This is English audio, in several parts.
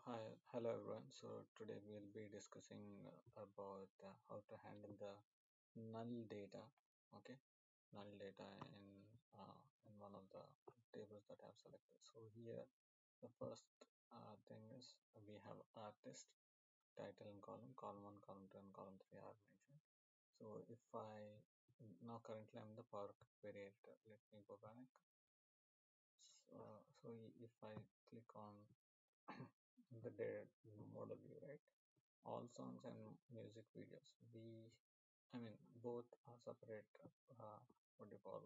Hello everyone. So today we'll be discussing about how to handle the null data. Okay, null data in one of the tables that I've selected. So here the first thing is we have artist, title, and column one, column two, and column three are mentioned. So if I now currently I'm the Power Query editor. Let me go back. So if I click on the model view, right? All songs and music videos, I mean both are separate, what do you call,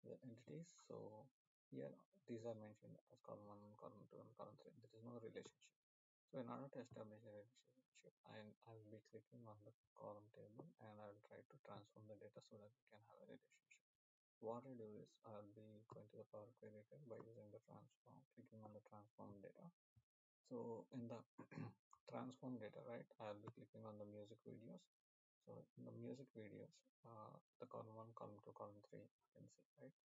the entities. So here these are mentioned as column 1, column 2, and column 3. There is no relationship. So in order to establish a relationship, I'll be clicking on the column table and I'll try to transform the data so that we can have a relationship. What I do is I'll be going to the Power Query editor by using the transform, clicking on the transform data. So in the transform data, right, I'll be clicking on the music videos. So in the music videos, the column 1, column 2, column 3, you can see, right?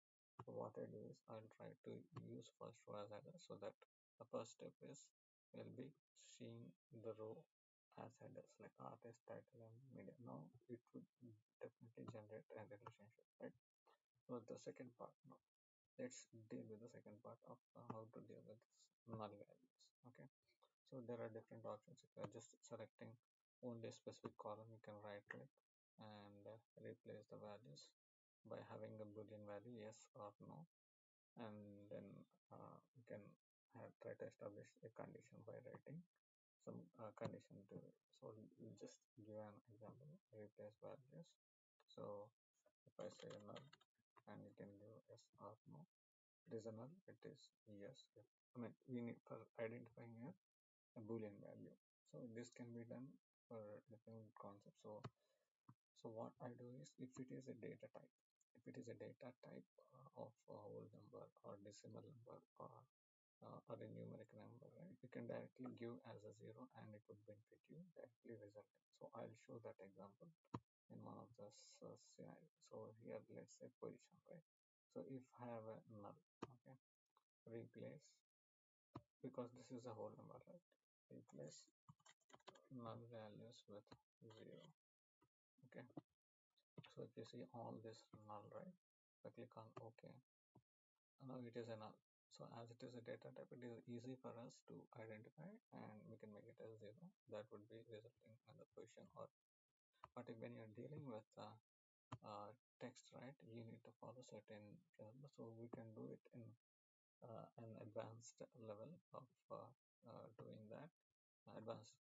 So what I do is I'll try to use first row as header, so that the first step is we'll be seeing the row as headers like artist, title, and media. Now it would definitely generate a relationship, right? So the second part now. Let's deal with the second part of how to deal with null values. Okay. So there are different options. If you are just selecting only a specific column, you can right click and replace the values by having a boolean value, yes or no, and then you can try to establish a condition by writing some condition to it. So we'll just give an example: replace values. So if I say null, and you can give yes or no. It is a null, it is yes. I mean, we need for identifying a boolean value. So this can be done for different concepts. So what I do is, if it is a data type, if it is a data type of a whole number or decimal number or a numeric number, right, you can directly give as a zero and it would benefit you directly resulting. So I'll show that example in one of the scenarios. So here let's say position, right? So if I have a null, okay, replace, because this is a whole number, right? Replace null values with 0. Okay, so if you see all this null, right, if I click on OK, now it is a null. So as it is a data type, it is easy for us to identify and we can make it as 0. That would be resulting in the position. Or but if when you're dealing with text, right, you need to follow certain principles. So we can do it in an advanced level of doing that, advanced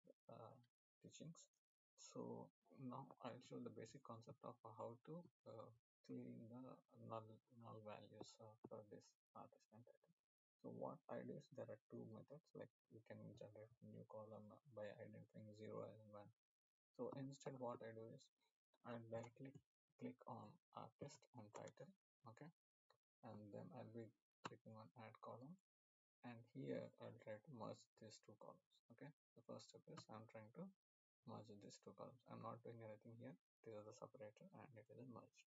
teachings. So now I'll show the basic concept of how to clean the null values for this artist and title. So what I do is there are two methods. Like we can generate a new column by identifying 0 and 1. So instead, what I do is I'll directly click on artist and title, okay, and then I'll be clicking on add column, and here I'll try to merge these two columns. Okay, the first step is I'm trying to merge these two columns. I'm not doing anything here. These are the separator and it is a merge.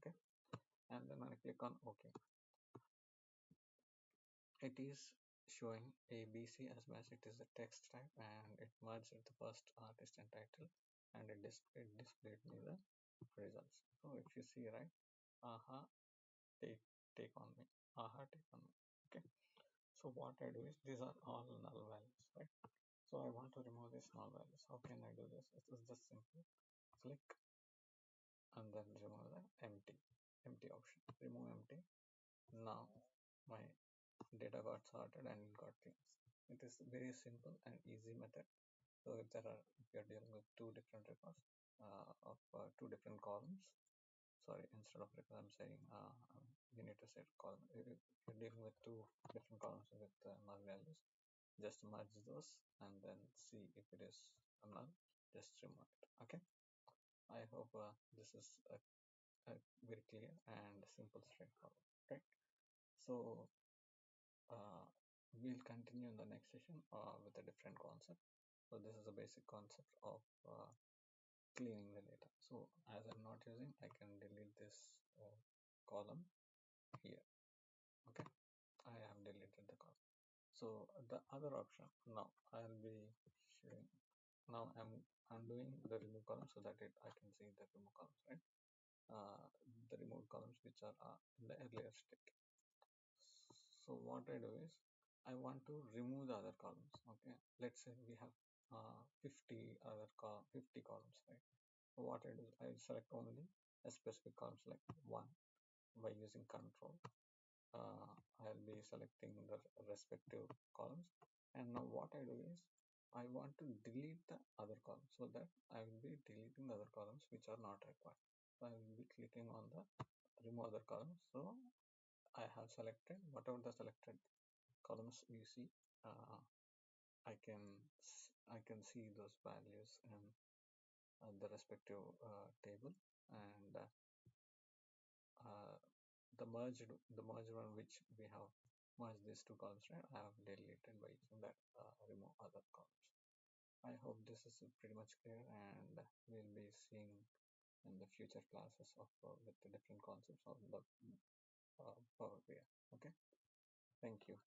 Okay, and then when I click on OK, it is showing ABC as well as it is a text type, and it merged the first artist and title, and it displayed me the results. So if you see, right, aha, take take on me, aha, take on me. Okay, so what I do is these are all null values, right? So I want to remove these null values. How can I do this? It is just simple. Click and then remove the empty option. Remove empty. Now my data got sorted and it got cleansed. It is very simple and easy method. So if you're dealing with two different records of two different columns, sorry, instead of record, I'm saying you need to set column. If you're dealing with two different columns with null values, just merge those and then see if it is a null, just remove it. Okay, I hope this is very clear and simple, straightforward, right? So uh, we'll continue in the next session with a different concept. So this is a basic concept of cleaning the data. So as I'm not using, I can delete this column here. Okay, I have deleted the column. So the other option, now I'll be sharing. Now I'm doing the remove column so that I can see the remove columns, right? The removed columns which are in the earlier state. So what I do is I want to remove the other columns. Okay, let's say we have 50 columns, right? So what I do is I select only a specific columns like one by using control. I'll be selecting the respective columns, and now what I do is I want to delete the other columns, so that I will be deleting the other columns which are not required. So I will be clicking on the remove other columns. So I have selected whatever the selected columns you see. I can I can see those values in the respective table, and uh, the merged one which we have merged these two columns, right? I have deleted by using that remove other columns. I hope this is pretty much clear, and we'll be seeing in the future classes of with the different concepts of the Power BI. Okay, thank you.